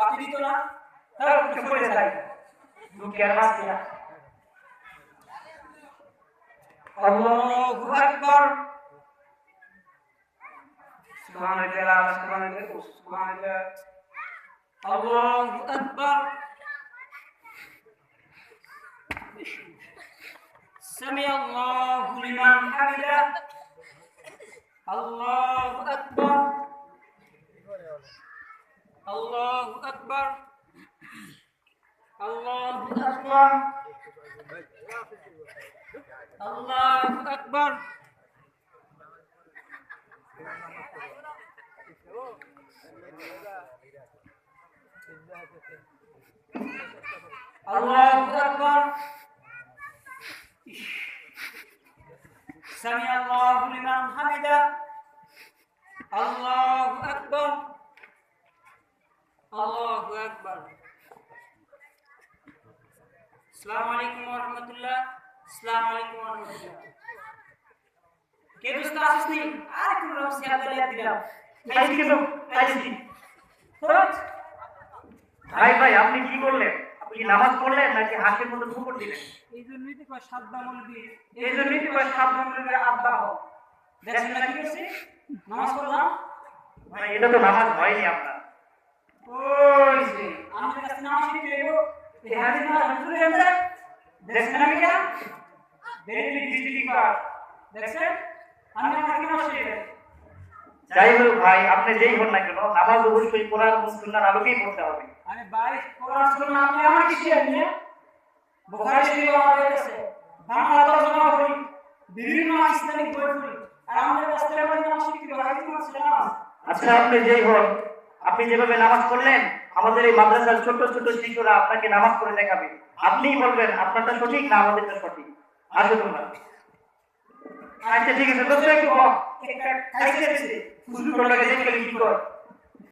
বাতি দিত না তাও কিছু করে যাই দুঃখের বাঁচিয়া আল্লাহু আকবার সুবহানাল্লাহ সুবহানাল্লাহ আল্লাহু আকবার সামি আল্লাহু লিমান হামিদা আল্লাহু আকবার আল্লাহু আকবার আল্লাহু আকবার আল্লাহু আকবার আল্লাহু আকবার সামি আল্লাহু লিমান হামিদা আল্লাহু আকবার আল্লাহু আকবার আসসালামু আলাইকুম ওয়া রাহমাতুল্লাহ আসসালামু আলাইকুম ওয়া রাহমাতুল্লাহ কে দোস্ত আসিস নি আর কোন রকম সিয়াদা দিলাম খাইছি কিছু খাইছি ভাই ভাই আপনি কি করলেন? আপনি কি নামাজ পড়লেন নাকি হাতের মধ্যে ঠুকুর দিলেন? এই জন্যই তো কয় সাদা মলবি এই জন্যই তো কয় সাবধান করে আব্বা হও। দেখেন না কি করছি নামাজ পড়লাম ভাই এটা তো নামাজ হয়নি আপনার। ওই যে আমাদের কাছে নামাজ শিখতে এলো এই হাদিস না হুজুর এমন দেখেন না কি ভেরি ডিজিটাল কার্ড দেখছেন আমি আপনাকে নামাজ শিখে যাই হোক ভাই আপনি যেই হন না কেন নামাজ অবশ্যই কোরআন এবং সুন্নাহর আলোকেই পড়তে হবে। আরে ভাই কোরআন সুন্নাহ আপনি আমার কি শিখেন না বুখারী শরীফ আমাদের কাছে বাংলা তরজমা করি বিভিন্ন ইসলামিক বই পড়ি আর আমাদের কাছে আমরা নামাজ শিখতে পারি হাদিস না আচ্ছা আপনি যেই হন আপনি যেভাবে নামাজ পড়লেন আমাদের এই মাদ্রাসার ছোট ছোট শিশুরা আপনাকে নামাজ পড়ে দেখাবে। আপনিই বলবেন আপনারটা সঠিক না আমাদেরটা সঠিক। আসো তোমরা। আচ্ছা ঠিক আছে দোস্ত একটু একটা খাইতে এসেছি হুজুর তোমরা দেখলে কি কর